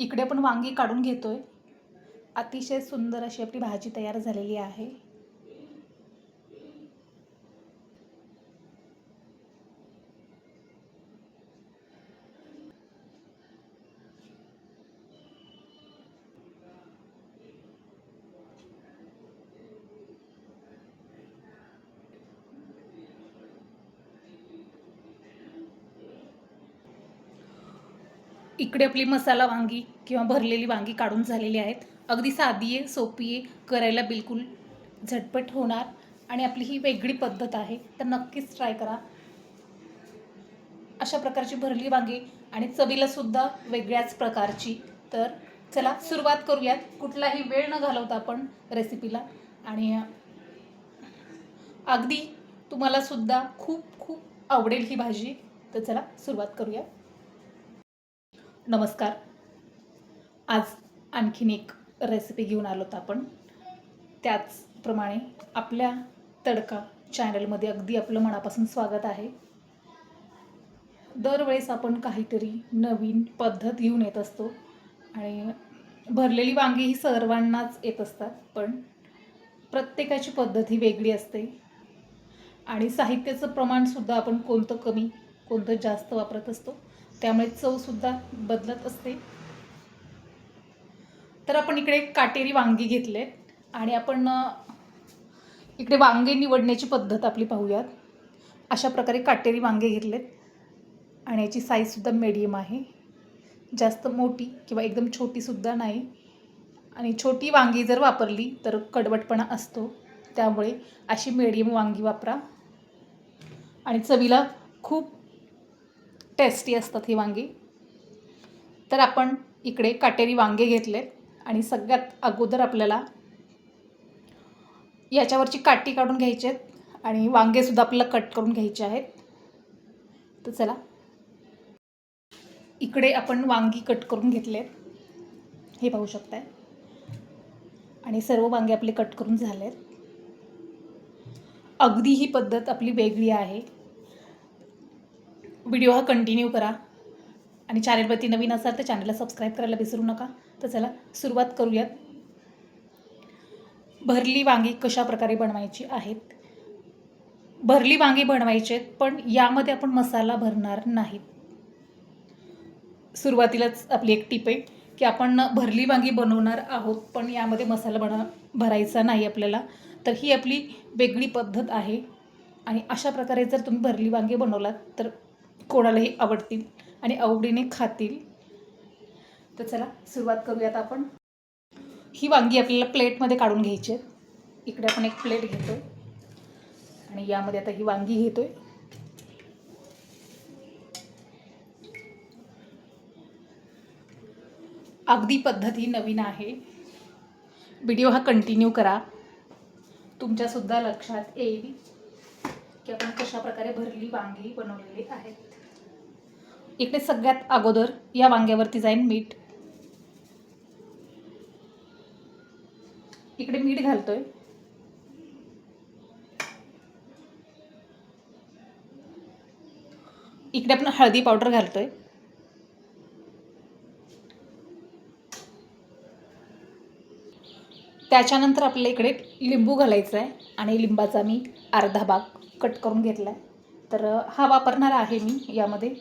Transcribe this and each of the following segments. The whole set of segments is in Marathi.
इकडे आपण वांगी काढून घेतोय। अतिशय सुंदर अशी आपली भाजी तयार झालेली आहे। इकडे आपली मसाला वांगी किंवा भरलेली वांगी काढून झालेली आहेत। अगदी साधी आहे, सोपी आहे, करायला बिलकुल झटपट होणार आणि आपली ही वेगळी पद्धत आहे, तर नक्कीच ट्राय करा। अशा प्रकारची भरली वांगी आणि चवीला सुद्धा वेगळ्याच प्रकारची। तर चला सुरुवात करूयात, कुठलाही वेळ न घालवता आपण रेसिपीला। आणि अगदी तुम्हाला सुद्धा खूप खूप आवडेल ही भाजी। तर चला सुरुवात करूया। नमस्कार, आज आणखीन एक रेसिपी घेऊन आलोत आपण। त्याचप्रमाणे आपल्या तडका चॅनलमध्ये अगदी आपलं मनापासून स्वागत आहे। दरवेळेस आपण काहीतरी नवीन पद्धत घेऊन येत असतो आणि भरलेली वांगी ही सर्वांनाच येत असतात, पण प्रत्येकाची पद्धत ही वेगळी असते आणि साहित्याचं प्रमाणसुद्धा आपण कोणतं कमी कोणतं जास्त वापरत असतो, त्यामुळे चवसुद्धा बदलत असते। तर आपण इकडे काटेरी वांगी घेतलेत आणि आपण इकडे वांगे निवडण्याची पद्धत आपली पाहूयात। अशा प्रकारे काटेरी वांगे घेतलेत आणि याची साईजसुद्धा मीडियम आहे, जास्त मोठी किंवा एकदम छोटीसुद्धा नाही। आणि छोटी वांगी जर वापरली तर कडवटपणा असतो, त्यामुळे अशी मीडियम वांगी वापरा आणि चवीला खूप टेस्टी असतात ही वांगी। तर आपण इकडे काटेरी वांगे घेतलेत आणि सगळ्यात अगोदर आपल्याला याच्यावरची काठी काढून घ्यायची आहेत आणि वांगेसुद्धा आपल्याला कट करून घ्यायचे आहेत। तर चला, इकडे आपण वांगी कट करून घेतलेत, हे पाहू शकताय, आणि सर्व वांगे आपले कट करून झालेत। अगदी ही पद्धत आपली वेगळी आहे। व्हिडिओ हा कंटिन्यू करा आणि चॅनलवरती नवीन असाल तर चॅनलला सबस्क्राईब करायला विसरू नका। तर चला सुरुवात करूयात। भरली वांगी कशा प्रकारे बनवायची आहेत। भरली वांगी बनवायचे आहेत, पण यामध्ये आपण मसाला भरणार नाहीत। सुरुवातीलाच आपली एक टिप आहे की आपण भरली वांगी बनवणार आहोत, पण यामध्ये मसाला भरायचा नाही आपल्याला। तर ही आपली वेगळी पद्धत आहे आणि अशा प्रकारे जर तुम्ही भरली वांगी बनवलात तर कोणालाही आवडतील आणि आवडीने खातील। तर चला सुरुवात करूयात आपण। ही वांगी आपल्याला प्लेटमध्ये काढून घ्यायची आहेत। इकडे आपण एक प्लेट घेतोय आणि यामध्ये आता ही वांगी घेतोय। अगदी पद्धत ही नवीन आहे, व्हिडिओ हा कंटिन्यू करा, तुमच्यासुद्धा लक्षात येईल की आपण कशा प्रकारे भरली वांगी बनवलेली आहेत। इकडे सगळ्यात अगोदर या वांग्यावरती जाईन मीठ। इकडे मीठ घालतोय, इकडे आपण हळदी पावडर घालतोय, त्याच्यानंतर आपल्याला इकडे लिंबू घालायचं आहे आणि लिंबाचा मी अर्धा भाग कट करून घेतला आहे। तर हा वापरणार आहे मी यामध्ये।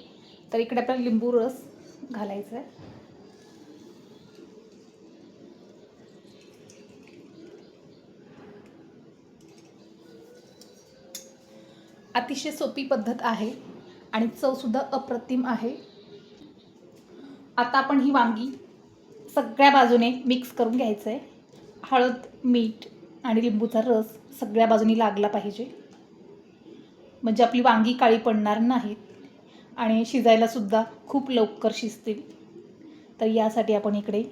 तर इकडे आपल्याला लिंबू रस घालायचा आहे। अतिशय सोपी पद्धत आहे आणि चवसुद्धा अप्रतिम आहे। आता आपण ही वांगी सगळ्या बाजूने मिक्स करून घ्यायचं आहे। हळद, मीठ आणि लिंबूचा रस सगळ्या बाजूनी लागला पाहिजे, म्हणजे आपली वांगी काळी पडणार नाहीत आणि शिजायलासुद्धा खूप लवकर शिजतील। तर यासाठी आपण इकडे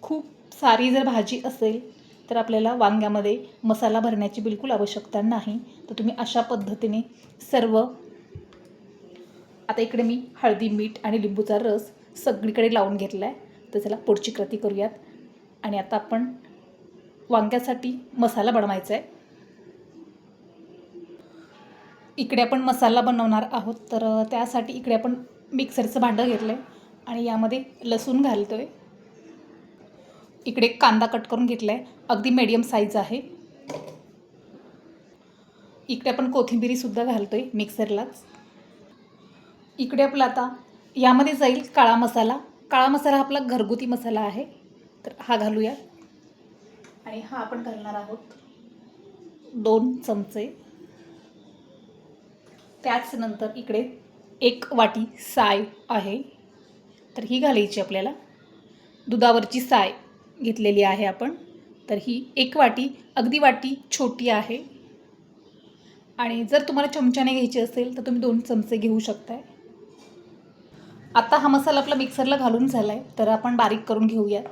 खूप सारी जर भाजी असेल तर आपल्याला वांग्यामध्ये मसाला भरण्याची बिलकुल आवश्यकता नाही। तर तुम्ही अशा पद्धतीने सर्व, आता इकडे मी हळदी, मीठ आणि लिंबूचा रस सगळीकडे लावून घेतला आहे। तर चला पुढची कृती करूयात। आणि आता आपण वांग्यासाठी मसाला बनवायचा आहे। इकडे आपण मसाला बनवणार आहोत, तर त्यासाठी इकडे आपण मिक्सरचं भांडं घेतलं आहे आणि यामध्ये लसूण घालतो आहे. इकडे एक कांदा कट करून घेतला आहे, अगदी मीडियम साईज आहे. इकडे आपण कोथिंबीरीसुद्धा घालतो आहे मिक्सरलाच. इकडे आपला आता यामध्ये जाईल काळा मसाला. काळा मसाला आपला घरगुती मसाला आहे, तर हा घालूया. आणि हा आपण घालणार आहोत 2 चमचे. त्याच नंतर इकडे 1 वाटी साय आहे, तर ही घालायची आपल्याला. दुधावरची साय घेतलेली आहे आपण, तर ही 1 वाटी, अगदी वाटी छोटी आहे. आणि जर तुम्हाला चमच्याने घ्यायची असेल तर तुम्ही 2 चमचे घेऊ शकताय. आता हा मसाला आपला मिक्सरला घालून झाला आहे, तर आपण बारीक करून घेऊयात.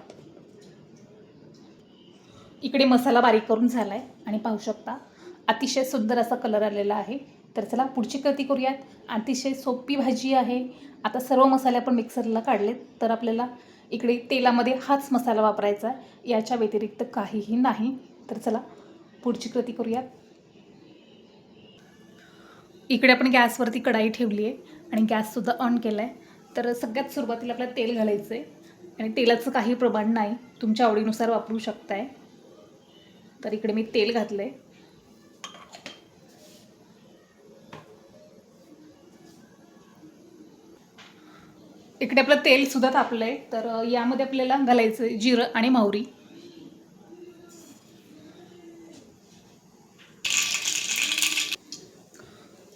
इकडे मसाला बारीक करून झाला आहे आणि पाहू शकता अतिशय सुंदर असा कलर आलेला आहे. तर चला पुढची कृती करूयात. अतिशय सोपी भाजी आहे. आता सर्व मसाले आपण मिक्सरला काढलेत, तर आपल्याला इकडे तेलामध्ये हाच मसाला वापरायचा आहे, याच्या व्यतिरिक्त काहीही नाही. तर चला पुढची कृती करूयात. इकडे आपण गॅसवरती कढाई ठेवली आहे आणि गॅससुद्धा ऑन केला आहे. तर सगळ्यात सुरुवातीला आपल्याला तेल घालायचं आहे आणि तेलाचं काही प्रमाण नाही, तुमच्या आवडीनुसार वापरू शकताय. तर इकडे मी तेल घातलं आहे. इकडे आपलं तेलसुद्धा तापलं आहे, तर यामध्ये आपल्याला घालायचं आहे जिरं आणि मोहरी.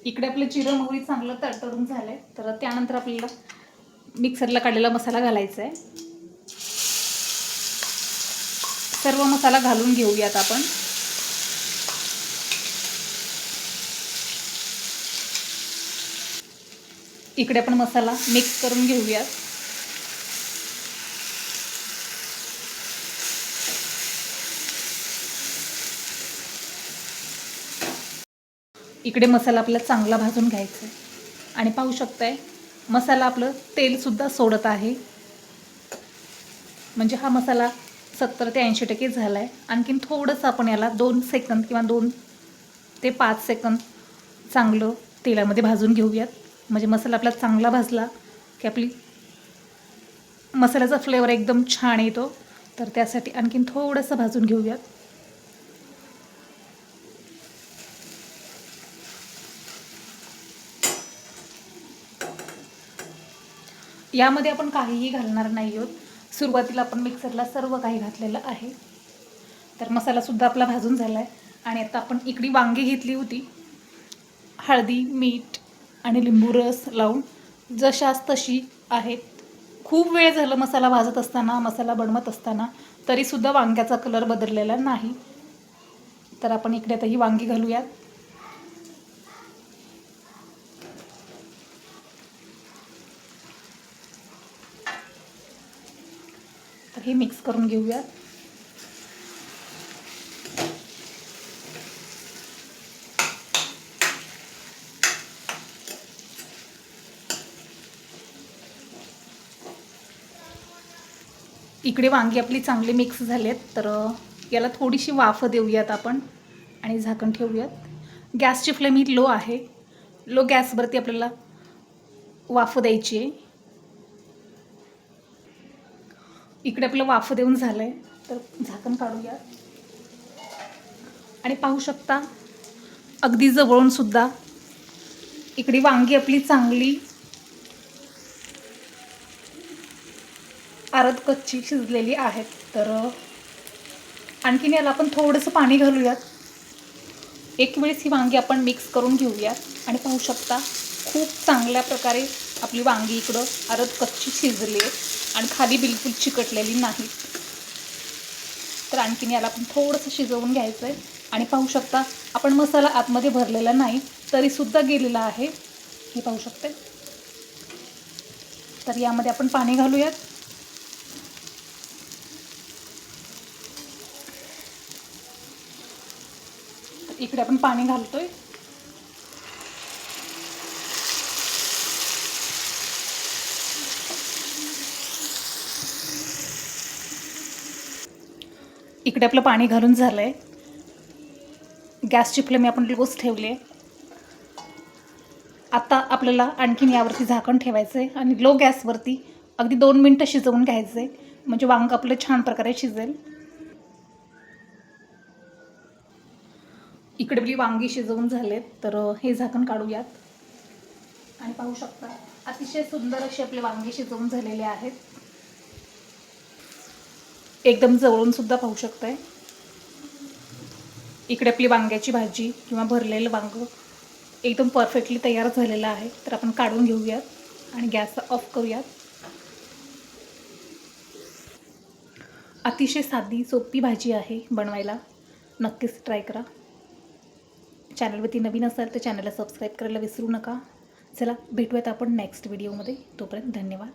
इकडे आपलं जिरं मोहरी चांगलं तडतडून झालं आहे, तर त्यानंतर आपल्याला मिक्सरला काढलेला मसाला घालायचा आहे. सर्व मसाला घालून घेऊयात आपण. इकडे आपण मसाला मिक्स करून घेऊयात. इकडे मसाला आपल्याला चांगला भाजून घ्यायचा आहे आणि पाहू शकताय मसाला आपलं तेलसुद्धा सोडत आहे. म्हणजे हा मसाला 70 ते 80% झाला आहे. आणखीन थोडंसं आपण याला 2 सेकंद किंवा 2 ते 5 सेकंद चांगलं तेलामध्ये भाजून घेऊयात. म्हणजे मसाला आपला चांगला भाजला की आपली मसाल्याचा फ्लेवर एकदम छान येतो. तर त्यासाठी आणखीन थोडंसं भाजून घेऊयात. यामध्ये आपण काहीही घालणार नाही आहोत. सुरुवातीला आपण मिक्सरला सर्व काही घातलेलं आहे. तर मसालासुद्धा आपला भाजून झाला आहे. आणि आता आपण इकडे वांगी घेतली होती, हळदी, मीठ आणि लिंबू रस लावून जशास तशी आहेत. खूप वेळ झालं मसाला भाजत असताना, मसाला बनवत असताना, तरीसुद्धा वांग्याचा कलर बदललेला नाही. तर आपण इकडे आता ही वांगी घालूयात. तर हे मिक्स करून घेऊयात. इकडे वांगी आपली चांगली मिक्स झालेत, तर याला थोडीशी वाफ देऊयात आपण आणि झाकण ठेवूयात. गॅसची फ्लेम ही लो आहे. लो गॅसवरती आपल्याला वाफ द्यायची आहे. इकडे आपलं वाफ देऊन झालं आहे, तर झाकण काढूया. आणि पाहू शकता अगदी जवळूनसुद्धा इकडे वांगी आपली चांगली अर्ध कच्ची शिजलेली आहेत. तर आणखीन याला आपण थोडंसं पाणी घालूयात. एक वेळेस ही वांगी आपण मिक्स करून घेऊयात आणि पाहू शकता खूप चांगल्या प्रकारे आपली वांगी इकडं अर्ध कच्ची शिजली आहे आणि खाली बिलकुल चिकटलेली नाहीत. तर आणखीन याला आपण थोडंसं शिजवून घ्यायचं आहे. आणि पाहू शकता आपण मसाला आतमध्ये भरलेला नाही, तरीसुद्धा गेलेला आहे, हे पाहू शकते. तर यामध्ये आपण पाणी घालूयात. इकडे आपण पाणी घालतोय. इकडे आपलं पाणी घालून झालं आहे. गॅसची फ्लेम आपण लोच ठेवली आहे. आता आपल्याला आणखीन यावरती झाकण ठेवायचं आहे आणि लो गॅसवरती अगदी 2 मिनटं शिजवून घ्यायचं आहे, म्हणजे वांग आपलं छान प्रकारे शिजेल. इकडे आपली वांगी शिजवून झालेत, तर हे झाकण काढूयात. आणि पाहू शकता अतिशय सुंदर असे आपले वांगे शिजवून झालेले आहेत. एकदम जवळून सुद्धा पाहू शकताय. इकडे आपली वांग्याची भाजी किंवा भरलेलं वांग एकदम परफेक्टली तयार झालेलं आहे. तर आपण काढून घेऊयात आणि गॅस ऑफ करूयात. अतिशय साधी सोपी भाजी आहे बनवायला, नक्कीच ट्राय करा. चॅनलवरती नवीन असाल तर चॅनलला सबस्क्राईब करायला विसरू नका. चला भेटूयात आपण नेक्स्ट व्हिडिओमध्ये. तोपर्यंत धन्यवाद.